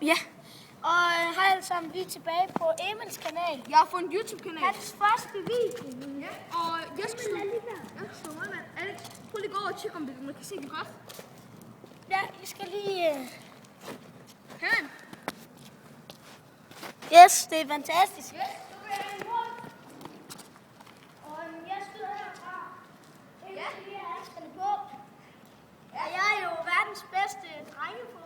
Ja. Og hej alle sammen, vi er tilbage på Emils kanal. Jeg har fået en YouTube-kanal. Hans første video. Ja, og jeg skal slå med, mand. Alex, prøv lige at gå over og tjekke, om man kan se det godt. Ja, vi skal lige... Her. Yes, det er fantastisk. Yes, så vil jeg have en mål. Og jeg skyder herfra. Ja. Lige handskerne på. Ja, jeg er jo verdens bedste drengefodbold.